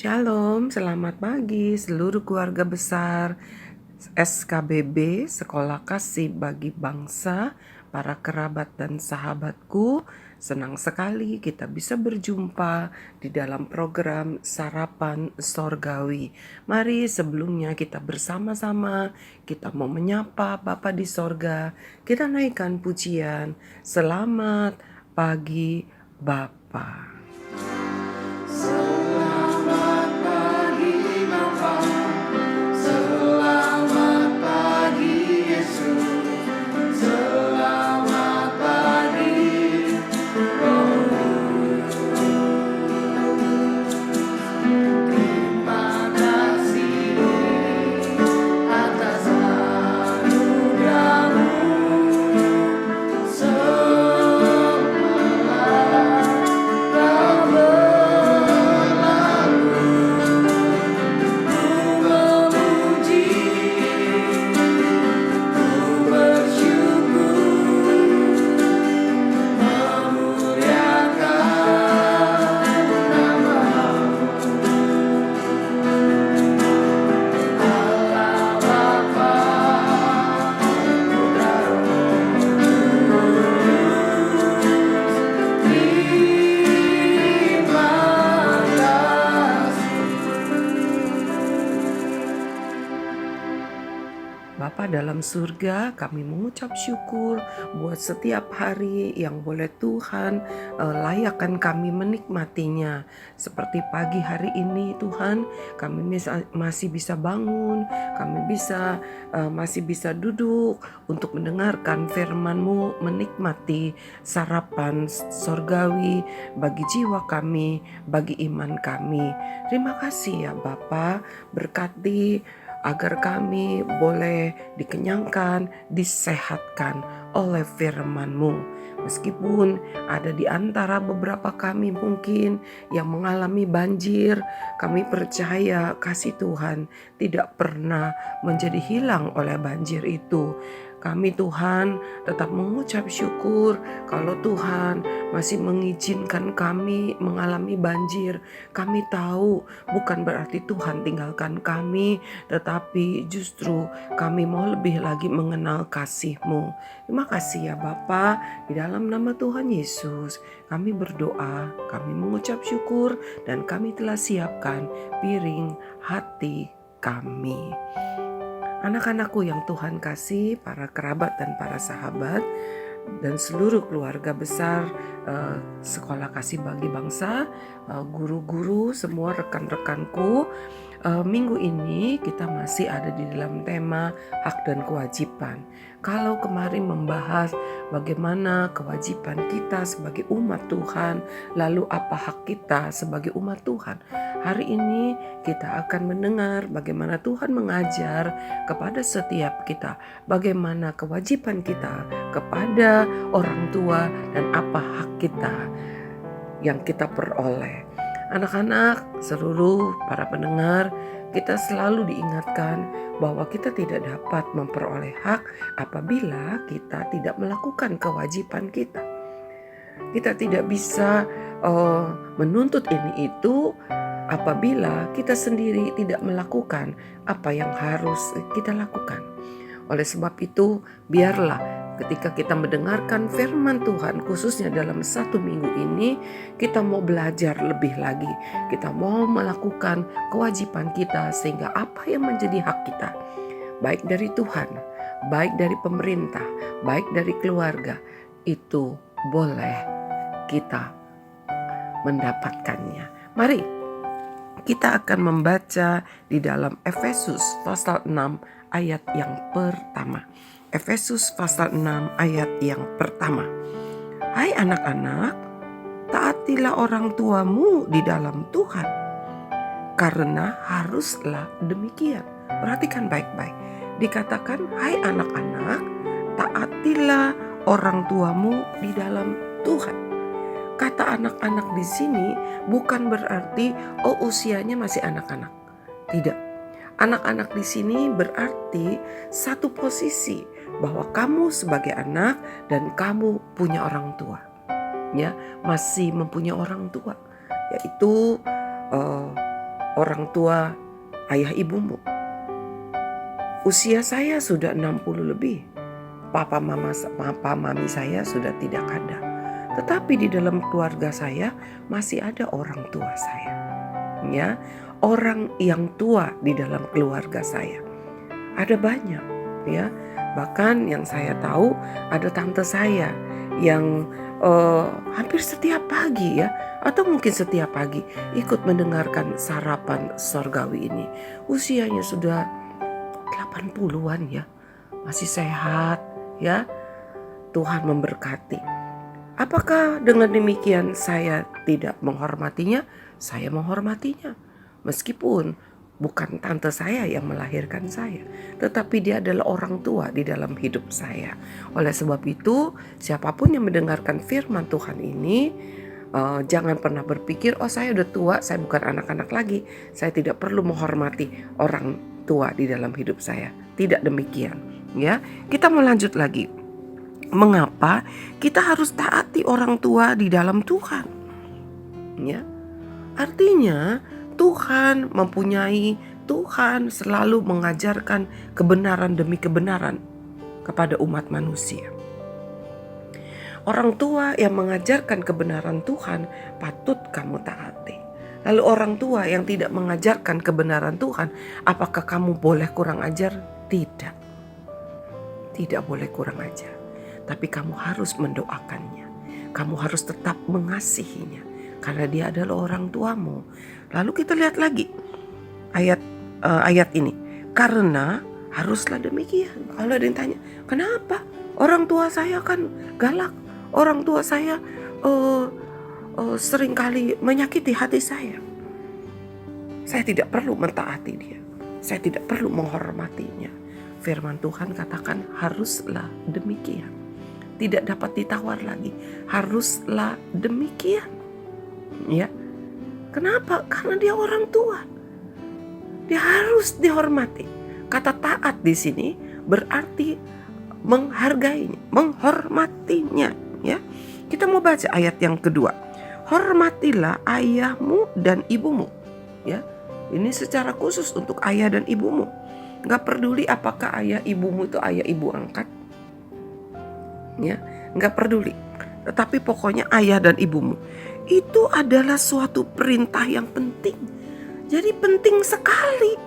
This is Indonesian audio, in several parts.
Shalom, selamat pagi seluruh keluarga besar SKBB, Sekolah Kasih Bagi Bangsa, para kerabat dan sahabatku. Senang sekali kita bisa berjumpa di dalam program Sarapan Sorgawi. Mari sebelumnya kita bersama-sama, kita mau menyapa Bapa di sorga. Kita naikkan pujian, selamat pagi Bapa. Bapa dalam surga, kami mengucap syukur buat setiap hari yang boleh Tuhan layakkan kami menikmatinya. Seperti pagi hari ini Tuhan, kami masih bisa bangun, kami masih bisa duduk untuk mendengarkan firman-Mu, menikmati sarapan sorgawi bagi jiwa kami, bagi iman kami. Terima kasih ya Bapa, berkati agar kami boleh dikenyangkan, disehatkan oleh firman-Mu. Meskipun ada di antara beberapa kami mungkin yang mengalami banjir, kami percaya kasih Tuhan tidak pernah menjadi hilang oleh banjir itu. Kami Tuhan tetap mengucap syukur kalau Tuhan masih mengizinkan kami mengalami banjir. Kami tahu bukan berarti Tuhan tinggalkan kami, tetapi justru kami mau lebih lagi mengenal kasih-Mu. Terima kasih ya Bapa, di dalam nama Tuhan Yesus kami berdoa, kami mengucap syukur, dan kami telah siapkan piring hati kami. Anak-anakku yang Tuhan kasih, para kerabat dan para sahabat, dan seluruh keluarga besar Sekolah Kasih Bagi Bangsa, guru-guru, semua rekan-rekanku. Minggu ini kita masih ada di dalam tema hak dan kewajiban. Kalau kemarin membahas bagaimana kewajiban kita sebagai umat Tuhan, lalu apa hak kita sebagai umat Tuhan. Hari ini kita akan mendengar bagaimana Tuhan mengajar kepada setiap kita, bagaimana kewajiban kita kepada orang tua dan apa hak kita yang kita peroleh. Anak-anak, seluruh para pendengar, kita selalu diingatkan bahwa kita tidak dapat memperoleh hak apabila kita tidak melakukan kewajiban kita. Kita tidak bisa menuntut ini itu apabila kita sendiri tidak melakukan apa yang harus kita lakukan. Oleh sebab itu, biarlah ketika kita mendengarkan firman Tuhan, khususnya dalam satu minggu ini, kita mau belajar lebih lagi. Kita mau melakukan kewajiban kita sehingga apa yang menjadi hak kita, baik dari Tuhan, baik dari pemerintah, baik dari keluarga, itu boleh kita mendapatkannya. Mari kita akan membaca di dalam Efesus pasal 6 ayat yang pertama. Efesus pasal 6 ayat yang pertama. Hai anak-anak, taatilah orang tuamu di dalam Tuhan, karena haruslah demikian. Perhatikan baik-baik. Dikatakan, hai anak-anak, taatilah orang tuamu di dalam Tuhan. Kata anak-anak di sini bukan berarti usianya masih anak-anak. Tidak. Anak-anak di sini berarti satu posisi bahwa kamu sebagai anak dan kamu punya orang tua. Ya, masih mempunyai orang tua, yaitu orang tua ayah ibumu. Usia saya sudah 60 lebih. Papa mami saya sudah tidak ada. Tetapi di dalam keluarga saya masih ada orang tua saya. Ya, orang yang tua di dalam keluarga saya. Ada banyak, ya. Bahkan yang saya tahu ada tante saya yang hampir setiap pagi, ya, atau mungkin setiap pagi ikut mendengarkan sarapan sorgawi ini. Usianya sudah 80-an, ya. Masih sehat, ya. Tuhan memberkati. Apakah dengan demikian saya tidak menghormatinya? Saya menghormatinya. Meskipun bukan tante saya yang melahirkan saya, tetapi dia adalah orang tua di dalam hidup saya. Oleh sebab itu, siapapun yang mendengarkan firman Tuhan ini, jangan pernah berpikir, oh saya udah tua, saya bukan anak-anak lagi, saya tidak perlu menghormati orang tua di dalam hidup saya. Tidak demikian, ya. Kita mau lanjut lagi. Mengapa kita harus taati orang tua di dalam Tuhan? Ya, artinya Tuhan selalu mengajarkan kebenaran demi kebenaran kepada umat manusia. Orang tua yang mengajarkan kebenaran Tuhan patut kamu taati. Lalu orang tua yang tidak mengajarkan kebenaran Tuhan, apakah kamu boleh kurang ajar? Tidak. Tidak boleh kurang ajar. Tapi kamu harus mendoakannya. Kamu harus tetap mengasihinya. Karena dia adalah orang tuamu. Lalu kita lihat lagi ayat ini. Karena haruslah demikian. Kalau ada yang tanya, kenapa? Orang tua saya kan galak. Orang tua saya seringkali menyakiti hati saya. Saya tidak perlu mentaati dia. Saya tidak perlu menghormatinya. Firman Tuhan katakan haruslah demikian. Tidak dapat ditawar lagi. Haruslah demikian. Ya. Kenapa? Karena dia orang tua. Dia harus dihormati. Kata taat di sini berarti menghargainya, menghormatinya, ya. Kita mau baca ayat yang kedua. Hormatilah ayahmu dan ibumu, ya. Ini secara khusus untuk ayah dan ibumu. Gak peduli apakah ayah ibumu itu ayah ibu angkat, ya, gak peduli. Tetapi pokoknya ayah dan ibumu itu adalah suatu perintah yang penting. Jadi penting sekali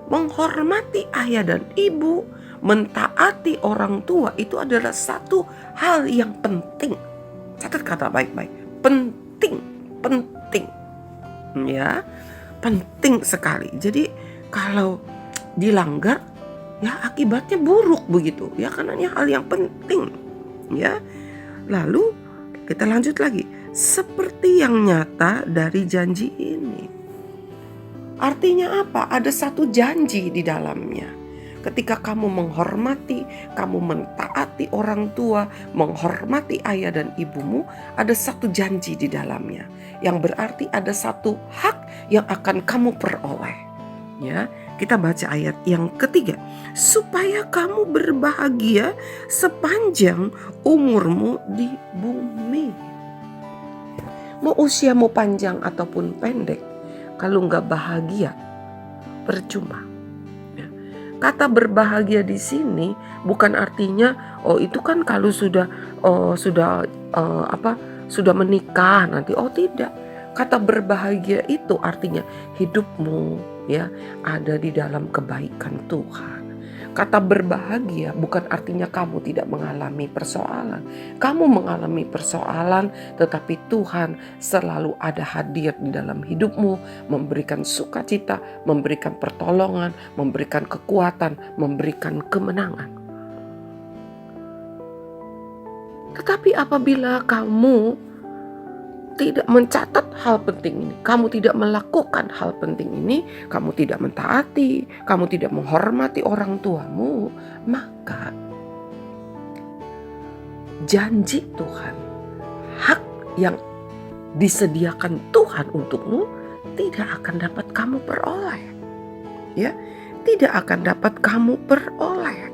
menghormati ayah dan ibu, mentaati orang tua itu adalah satu hal yang penting. Catat kata baik-baik. Penting. Ya, penting sekali. Jadi kalau dilanggar, ya akibatnya buruk begitu. Ya, karena ini hal yang penting. Ya. Lalu kita lanjut lagi. Seperti yang nyata dari janji ini. Artinya apa? Ada satu janji di dalamnya. Ketika kamu menghormati, kamu mentaati orang tua, menghormati ayah dan ibumu, ada satu janji di dalamnya. Yang berarti ada satu hak yang akan kamu peroleh. Ya, kita baca ayat yang ketiga. Supaya kamu berbahagia sepanjang umurmu di bumi. Mau usiamu panjang ataupun pendek, kalau nggak bahagia, percuma. Ya. Kata berbahagia di sini bukan artinya itu kan kalau sudah menikah nanti. Oh tidak. Kata berbahagia itu artinya hidupmu, ya, ada di dalam kebaikan Tuhan. Kata berbahagia bukan artinya kamu tidak mengalami persoalan. Kamu mengalami persoalan, tetapi Tuhan selalu ada hadir di dalam hidupmu, memberikan sukacita, memberikan pertolongan, memberikan kekuatan, memberikan kemenangan. Tetapi apabila kamu tidak mencatat hal penting ini, kamu tidak melakukan hal penting ini, kamu tidak mentaati, kamu tidak menghormati orang tuamu, maka janji Tuhan, hak yang disediakan Tuhan untukmu tidak akan dapat kamu peroleh. Ya, tidak akan dapat kamu peroleh.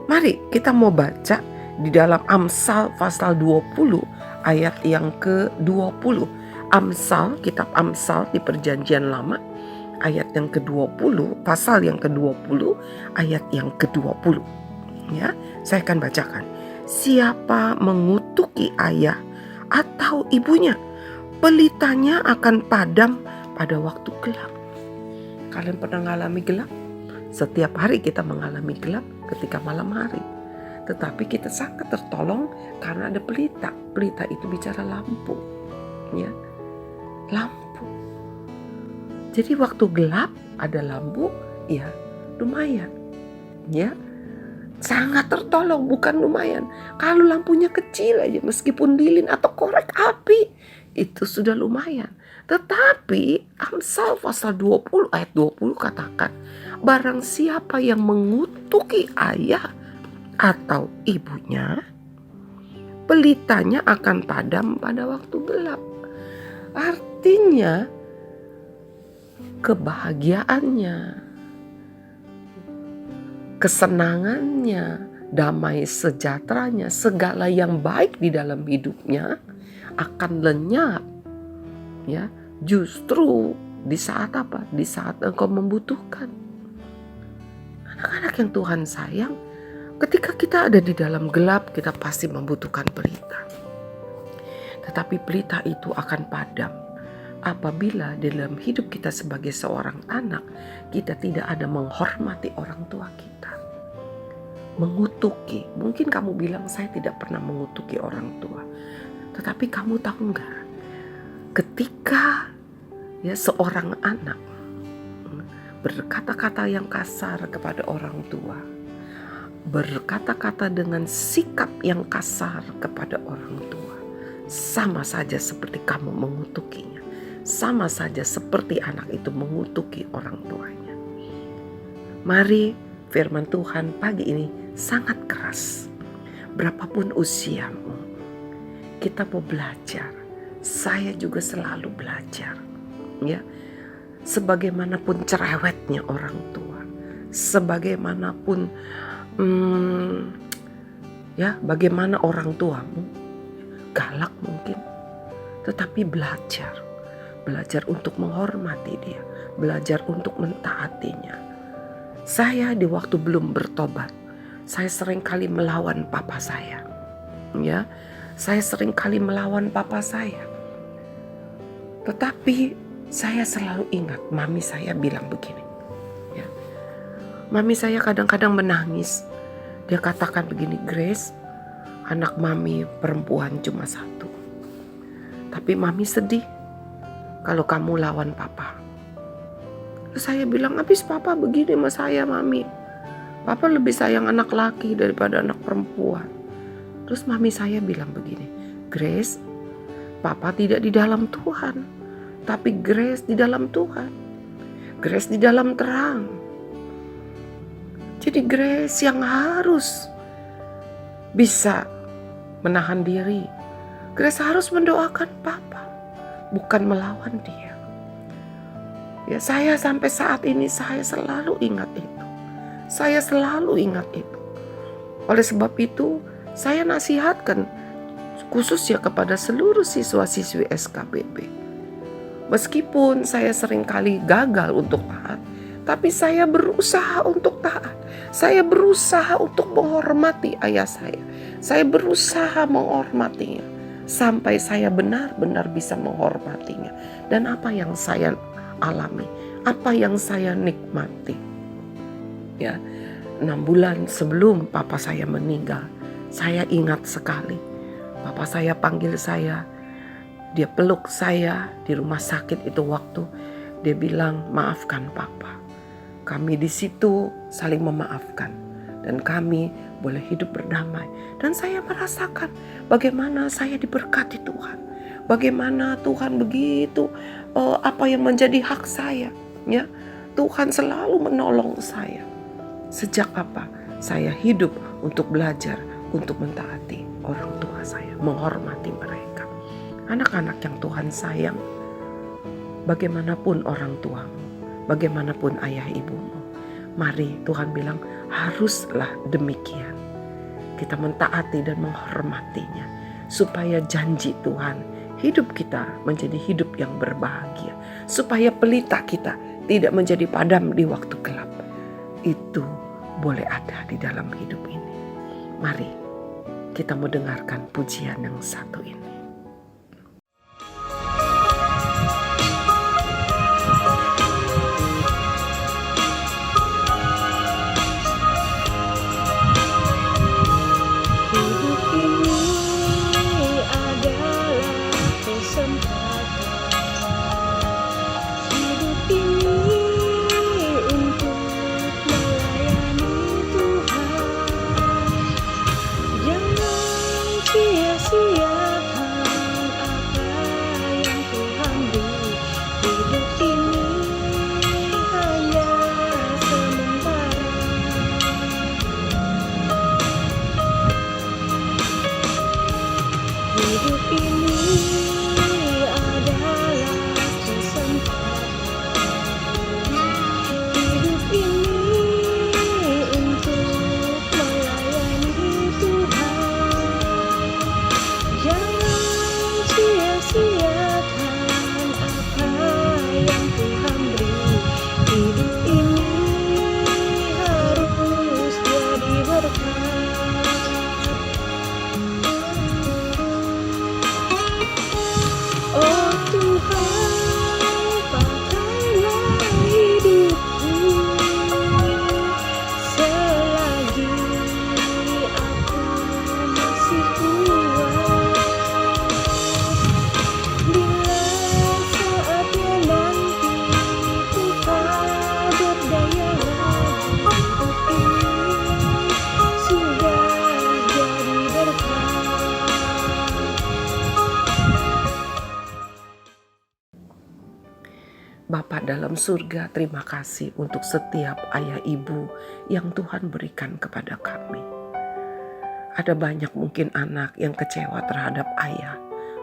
Mari kita mau baca di dalam Amsal pasal 20 ayat yang ke-20. Amsal, kitab Amsal di Perjanjian Lama, ayat yang ke-20, pasal yang ke-20, ayat yang ke-20. Ya, saya akan bacakan. Siapa mengutuki ayah atau ibunya, pelitanya akan padam pada waktu gelap. Kalian pernah mengalami gelap? Setiap hari kita mengalami gelap ketika malam hari. Tetapi kita sangat tertolong karena ada pelita. Pelita itu bicara lampu. Ya, lampu. Jadi waktu gelap ada lampu, ya lumayan. Ya, sangat tertolong, bukan lumayan. Kalau lampunya kecil aja, meskipun lilin atau korek api, itu sudah lumayan. Tetapi Amsal pasal 20 ayat 20 katakan, barang siapa yang mengutuki ayah atau ibunya, pelitanya akan padam pada waktu gelap. Artinya kebahagiaannya, kesenangannya, damai sejahteranya, segala yang baik di dalam hidupnya akan lenyap. Ya, justru di saat apa? Di saat engkau membutuhkan. Anak-anak yang Tuhan sayang, ketika kita ada di dalam gelap, kita pasti membutuhkan pelita. Tetapi pelita itu akan padam apabila dalam hidup kita sebagai seorang anak, kita tidak ada menghormati orang tua kita. Mengutuki. Mungkin kamu bilang, saya tidak pernah mengutuki orang tua. Tetapi kamu tahu enggak? Ketika seorang anak berkata-kata yang kasar kepada orang tua, berkata-kata dengan sikap yang kasar kepada orang tua, sama saja seperti kamu mengutukinya. Sama saja seperti anak itu mengutuki orang tuanya. Mari, firman Tuhan pagi ini sangat keras. Berapapun usiamu, kita mau belajar. Saya juga selalu belajar. Ya, sebagaimanapun cerewetnya orang tua, sebagaimanapun bagaimana orang tuamu, galak mungkin, tetapi belajar untuk menghormati dia, belajar untuk mentaatinya. Saya di waktu belum bertobat, saya seringkali melawan papa saya. Ya, saya seringkali melawan papa saya. Tetapi saya selalu ingat mami saya bilang begini. Ya. Mami saya kadang-kadang menangis. Dia katakan begini, Grace, anak mami perempuan cuma satu. Tapi mami sedih kalau kamu lawan papa. Terus saya bilang, habis papa begini sama saya, mami. Papa lebih sayang anak laki daripada anak perempuan. Terus mami saya bilang begini, Grace, papa tidak di dalam Tuhan, tapi Grace di dalam Tuhan. Grace di dalam terang. Jadi Grace yang harus bisa menahan diri. Grace harus mendoakan papa, bukan melawan dia. Ya, saya sampai saat ini saya selalu ingat itu. Saya selalu ingat itu. Oleh sebab itu, saya nasihatkan khususnya kepada seluruh siswa-siswi SKBP. Meskipun saya seringkali gagal untuk taat, tapi saya berusaha untuk taat. Saya berusaha untuk menghormati ayah saya. Saya berusaha menghormatinya sampai saya benar-benar bisa menghormatinya. Dan apa yang saya alami, apa yang saya nikmati. Ya, 6 bulan sebelum papa saya meninggal, saya ingat sekali. Papa saya panggil saya, dia peluk saya di rumah sakit itu waktu. Dia bilang, maafkan papa. Kami di situ saling memaafkan. Dan kami boleh hidup berdamai. Dan saya merasakan bagaimana saya diberkati Tuhan. Bagaimana Tuhan begitu, apa yang menjadi hak saya. Ya, Tuhan selalu menolong saya. Sejak apa? Saya hidup untuk belajar, untuk mentaati orang tua saya, menghormati mereka. Anak-anak yang Tuhan sayang, bagaimanapun orang tuamu, bagaimanapun ayah ibumu, mari Tuhan bilang haruslah demikian. Kita mentaati dan menghormatinya, supaya janji Tuhan hidup kita menjadi hidup yang berbahagia, supaya pelita kita tidak menjadi padam di waktu gelap. Itu boleh ada di dalam hidup ini. Mari kita mendengarkan pujian yang satu ini. Hidup ini adalah kesempatan. Hidup ini untuk melayani Tuhan. Jangan sia-siakan apa yang Tuhan beri. Hidup ini hanya sementara. Hidup ini adalah kesempatan. Hidup ini untuk melayani Tuhan. Jangan sia-siakan apa yang Tuhan beri. Hidup ini harus jadi berkat. Oh Tuhan, pakailah hidupku selagi aku masih kuat. Bila saatnya nanti ku tak berdaya lagi, hidup ini sudah jadi berkat. Bapa dalam surga, terima kasih untuk setiap ayah ibu yang Tuhan berikan kepada kami. Ada banyak mungkin anak yang kecewa terhadap ayah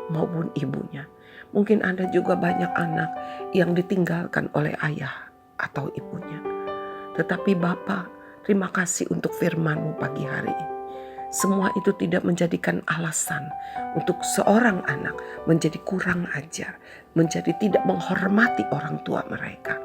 maupun ibunya. Mungkin ada juga banyak anak yang ditinggalkan oleh ayah atau ibunya. Tetapi Bapa, terima kasih untuk firman-Mu pagi hari ini. Semua itu tidak menjadikan alasan untuk seorang anak menjadi kurang ajar, menjadi tidak menghormati orang tua mereka.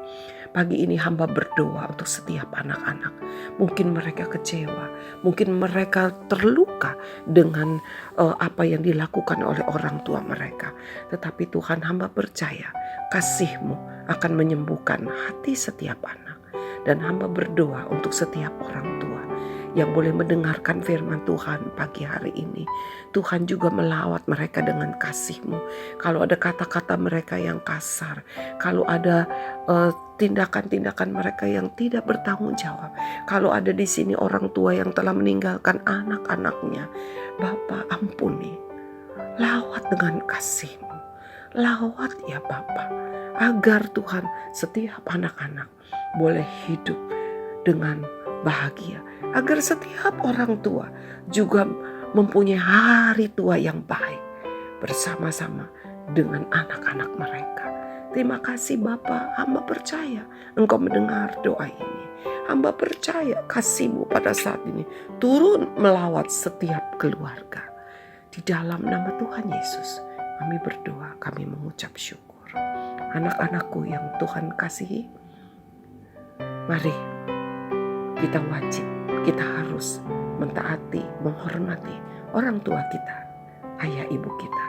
Pagi ini hamba berdoa untuk setiap anak-anak. Mungkin mereka kecewa, mungkin mereka terluka dengan apa yang dilakukan oleh orang tua mereka. Tetapi Tuhan, hamba percaya kasih-Mu akan menyembuhkan hati setiap anak. Dan hamba berdoa untuk setiap orang tua yang boleh mendengarkan firman Tuhan pagi hari ini. Tuhan juga melawat mereka dengan kasih-Mu. Kalau ada kata-kata mereka yang kasar, kalau ada tindakan-tindakan mereka yang tidak bertanggung jawab, kalau ada di sini orang tua yang telah meninggalkan anak-anaknya, Bapa ampuni, lawat dengan kasih-Mu. Lawat ya Bapa, agar Tuhan setiap anak-anak boleh hidup dengan bahagia, agar setiap orang tua juga mempunyai hari tua yang baik bersama-sama dengan anak-anak mereka. Terima kasih Bapa, hamba percaya Engkau mendengar doa ini. Hamba percaya kasih-Mu pada saat ini turun melawat setiap keluarga. Di dalam nama Tuhan Yesus kami berdoa, kami mengucap syukur. Anak-anakku yang Tuhan kasihi, mari kita wajib, kita harus mentaati, menghormati orang tua kita, ayah ibu kita,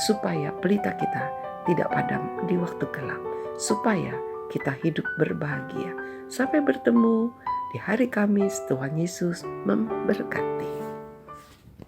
supaya pelita kita tidak padam di waktu gelap, supaya kita hidup berbahagia. Sampai bertemu di hari Kamis, Tuhan Yesus memberkati.